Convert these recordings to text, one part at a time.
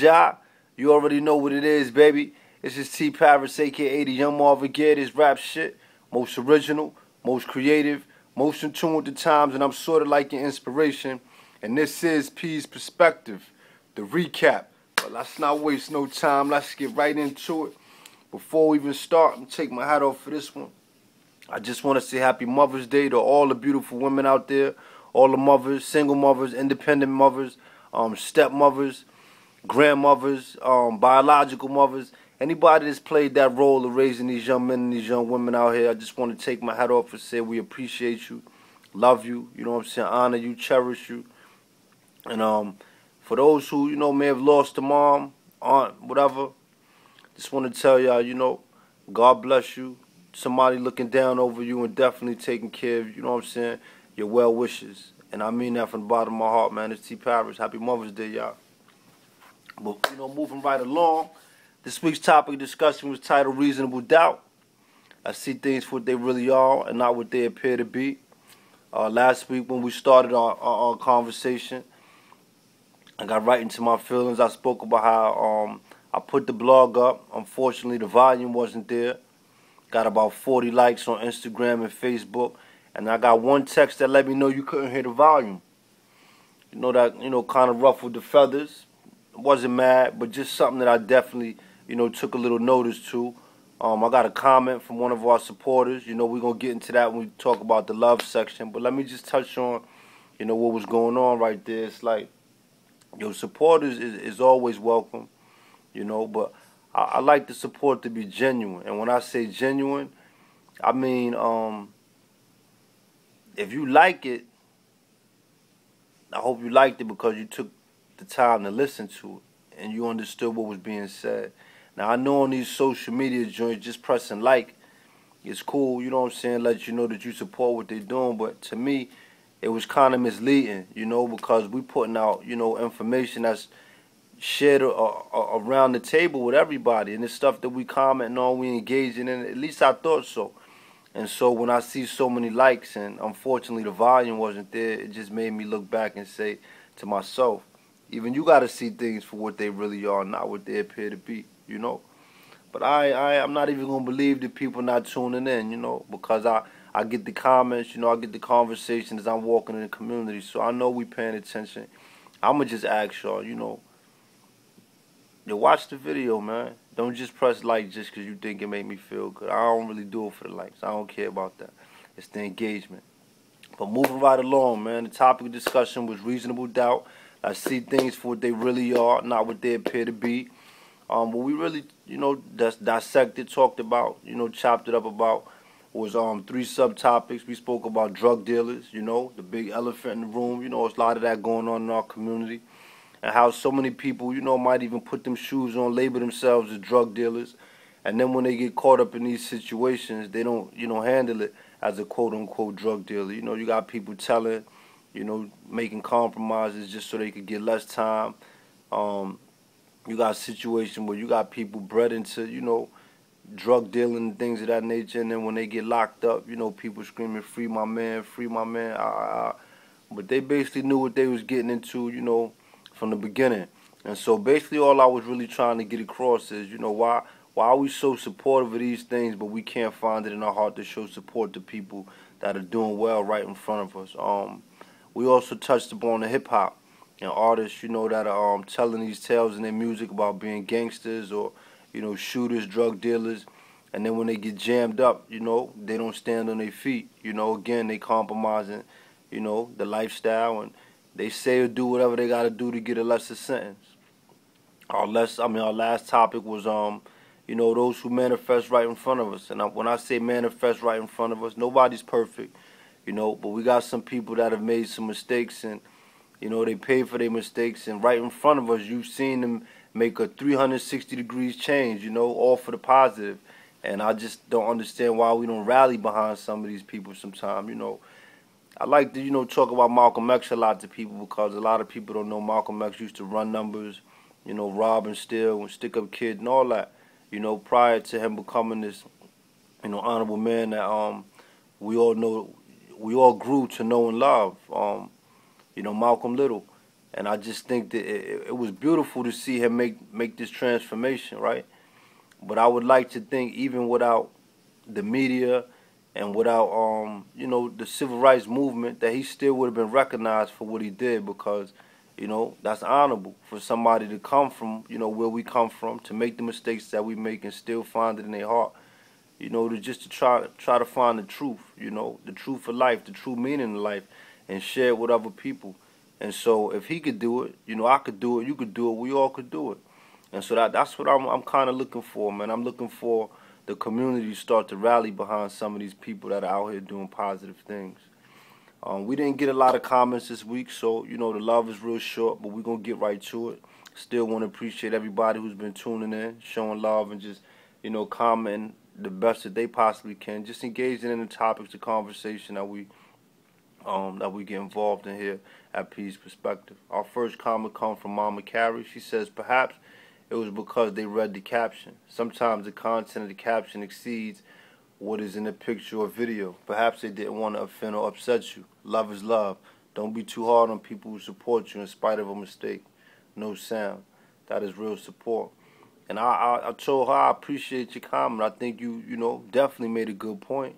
Ja. You already know what it is, baby. This is T Paris, aka the Young Marvin Gaye. This rap shit, most original, most creative, most in tune with the times, and I'm sort of like your inspiration. And this is P's Perspective, the recap. But let's not waste no time. Let's get right into it. Before we even start, I'm gonna take my hat off for this one. I just want to say Happy Mother's Day to all the beautiful women out there, all the mothers, single mothers, independent mothers, stepmothers, grandmothers, biological mothers, anybody that's played that role of raising these young men and these young women out here. I just want to take my hat off and say we appreciate you, love you, you know what I'm saying, honor you, cherish you. And for those who, may have lost a mom, aunt, whatever, just want to tell y'all, God bless you. Somebody looking down over you and definitely taking care of, your well wishes. And I mean that from the bottom of my heart, man. It's T Paris. Happy Mother's Day, y'all. But, moving right along, this week's topic of discussion was titled Reasonable Doubt. I see things for what they really are and not what they appear to be. Last week when we started our conversation, I got right into my feelings. I spoke about how I put the blog up. Unfortunately, the volume wasn't there. Got about 40 likes on Instagram and Facebook. And I got one text that let me know you couldn't hear the volume. That, kind of ruffled the feathers. Wasn't mad, but just something that I definitely, took a little notice to. I got a comment from one of our supporters. We're going to get into that when we talk about the love section. But let me just touch on, what was going on right there. It's like, supporters is always welcome, but I like the support to be genuine. And when I say genuine, I mean, if you like it, I hope you liked it because you took the time to listen to it and you understood what was being said. Now, I know on these social media joints, just pressing like is cool, let you know that you support what they're doing. But to me, it was kind of misleading, because we putting out, information that's shared around the table with everybody. And it's stuff that we commenting on, we engaging in. At least I thought so. And so when I see so many likes and unfortunately the volume wasn't there, it just made me look back and say to myself, even you got to see things for what they really are, not what they appear to be, But I'm not even going to believe that people not tuning in, because I get the comments, I get the conversations as I'm walking in the community. So I know we paying attention. I'm going to just ask y'all, watch the video, man. Don't just press like just because you think it make me feel good. I don't really do it for the likes. I don't care about that. It's the engagement. But moving right along, man, the topic of discussion was reasonable doubt. I see things for what they really are, not what they appear to be. What we really, dissected, talked about, chopped it up about was 3 subtopics. We spoke about drug dealers, the big elephant in the room. It's a lot of that going on in our community. And how so many people, might even put them shoes on, label themselves as drug dealers. And then when they get caught up in these situations, they don't, handle it as a quote-unquote drug dealer. You got people telling, making compromises just so they could get less time. You got a situation where you got people bred into, drug dealing and things of that nature. And then when they get locked up, people screaming, free my man, free my man. But they basically knew what they was getting into, from the beginning. And so basically all I was really trying to get across is, why are we so supportive of these things, but we can't find it in our heart to show support to people that are doing well right in front of us. We also touched upon the hip-hop and artists, that are telling these tales in their music about being gangsters or, shooters, drug dealers. And then when they get jammed up, they don't stand on their feet. Again, they compromising, the lifestyle, and they say or do whatever they got to do to get a lesser sentence. Our last topic was, those who manifest right in front of us. And when I say manifest right in front of us, nobody's perfect, but we got some people that have made some mistakes and, they pay for their mistakes. And right in front of us, you've seen them make a 360 degrees change, all for the positive. And I just don't understand why we don't rally behind some of these people sometimes, I like to, talk about Malcolm X a lot to people because a lot of people don't know Malcolm X used to run numbers, rob and steal and stick up kids and all that, prior to him becoming this, honorable man that we all grew to know and love. Malcolm Little, And I just think that it was beautiful to see him make this transformation, right? But I would like to think even without the media and without the civil rights movement, that he still would have been recognized for what he did, because that's honorable for somebody to come from where we come from, to make the mistakes that we make and still find it in their heart, to try to find the truth, the truth of life, the true meaning of life, and share it with other people. And so if he could do it, I could do it, you could do it, we all could do it. And so that's what I'm kind of looking for, man. I'm looking for the community to start to rally behind some of these people that are out here doing positive things. We didn't get a lot of comments this week, so the love is real short, but we're gonna get right to it. Still want to appreciate everybody who's been tuning in, showing love, and just commenting the best that they possibly can, just engaging in the topics of conversation that we get involved in here at Peace Perspective. Our first comment comes from Mama Carrie. She says, perhaps it was because they read the caption. Sometimes the content of the caption exceeds what is in the picture or video. Perhaps they didn't want to offend or upset you. Love is love. Don't be too hard on people who support you in spite of a mistake. No sound. That is real support. And I told her I appreciate your comment. I think you definitely made a good point.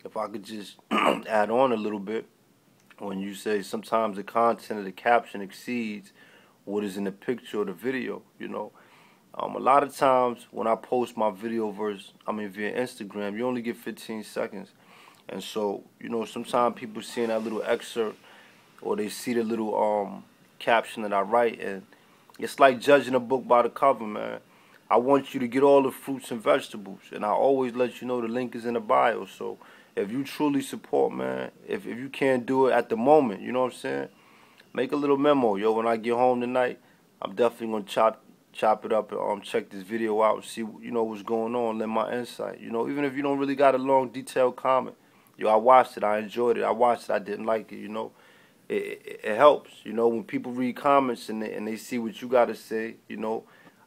If I could just add on a little bit, when you say sometimes the content of the caption exceeds what is in the picture or the video, a lot of times when I post my video via Instagram, you only get 15 seconds. And so, sometimes people seeing that little excerpt, or they see the little caption that I write, and it's like judging a book by the cover, man. I want you to get all the fruits and vegetables, and I always let you know the link is in the bio. So if you truly support, man, if you can't do it at the moment, you know what I'm saying, make a little memo. Yo, when I get home tonight, I'm definitely going to chop it up and check this video out and see what's going on, lend my insight. Even if you don't really got a long detailed comment, I watched it, I enjoyed it, I didn't like it, it helps, when people read comments and they see what you got to say,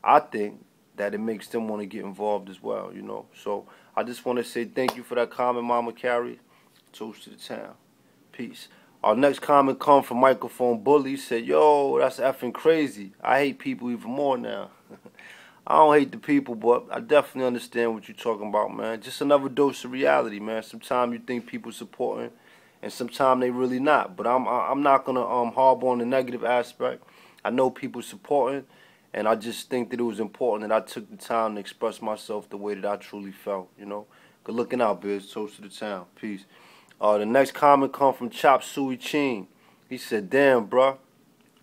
I think that it makes them want to get involved as well, so I just want to say thank you for that comment, Mama Carrie. Toast to the town. Peace. Our next comment comes from Microphone Bully. He said, yo, that's effing crazy. I hate people even more now. I don't hate the people, but I definitely understand what you're talking about, man. Just another dose of reality, man. Sometimes you think people supporting, and sometimes they really not. But I'm not going to harbor on the negative aspect. I know people supporting, and I just think that it was important that I took the time to express myself the way that I truly felt, Good looking out, Biz. Toast to the town. Peace. The next comment comes from Chop Suey Ching. He said, damn, bruh,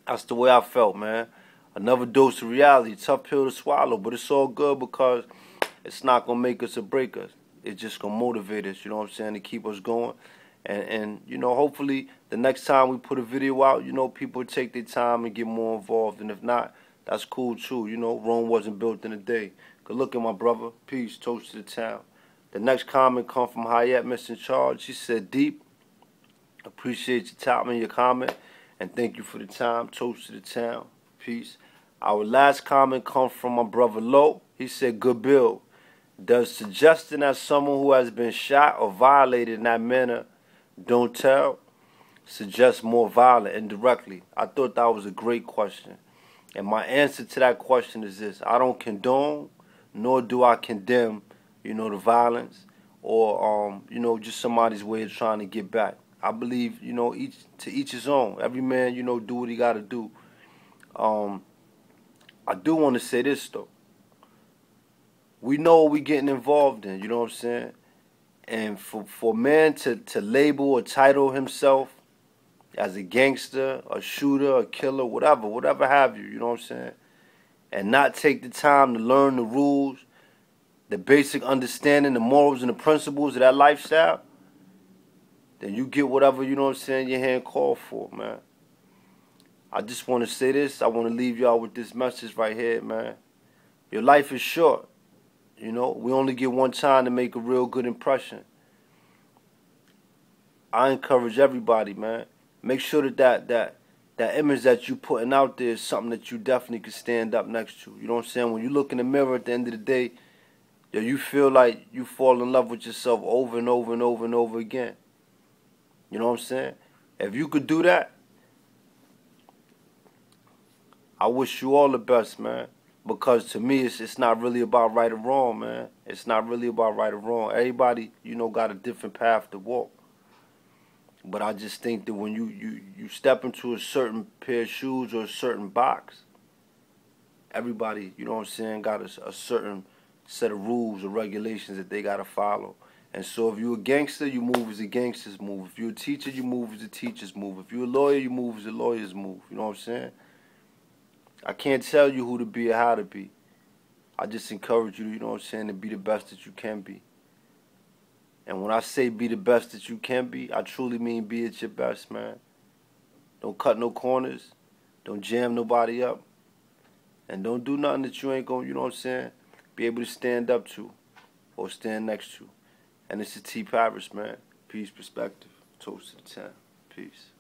that's the way I felt, man. Another dose of reality, tough pill to swallow, but it's all good because it's not going to make us or break us. It's just going to motivate us, to keep us going. And hopefully the next time we put a video out, people take their time and get more involved. And if not, that's cool too. Rome wasn't built in a day. Good looking, my brother. Peace. Toast to the town. The next comment comes from Hayat Missing Charge. She said, deep. Appreciate you topping your comment. And thank you for the time. Toast to the town. Peace. Our last comment comes from my brother Lo. He said, good bill. Does suggesting that someone who has been shot or violated in that manner don't tell suggest more violence indirectly? I thought that was a great question. And my answer to that question is this. I don't condone, nor do I condemn, the violence or, just somebody's way of trying to get back. I believe, to each his own. Every man, do what he got to do. I do want to say this, though. We know what we're getting involved in, you know what I'm saying? And for a man to label or title himself as a gangster, a shooter, a killer, whatever have you, you know what I'm saying? And not take the time to learn the rules, the basic understanding, the morals and the principles of that lifestyle, then you get whatever, your hand called for, man. I just want to say this. I want to leave y'all with this message right here, man. Your life is short. We only get one time to make a real good impression. I encourage everybody, man. Make sure that image that you putting out there is something that you definitely can stand up next to. You know what I'm saying? When you look in the mirror at the end of the day, you feel like you fall in love with yourself over and over and over and over again. You know what I'm saying? If you could do that, I wish you all the best, man. Because to me, it's not really about right or wrong, man. It's not really about right or wrong. Everybody, got a different path to walk. But I just think that when you step into a certain pair of shoes or a certain box, everybody, you know what I'm saying, got a certain set of rules or regulations that they got to follow. And so if you're a gangster, you move as a gangster's move. If you're a teacher, you move as a teacher's move. If you're a lawyer, you move as a lawyer's move. You know what I'm saying? I can't tell you who to be or how to be. I just encourage you, you know what I'm saying, to be the best that you can be. And when I say be the best that you can be, I truly mean be at your best, man. Don't cut no corners. Don't jam nobody up. And don't do nothing that you ain't going to, you know what I'm saying, be able to stand up to or stand next to. And this is T. Paris, man. Peace, perspective. Toast to the town. Peace.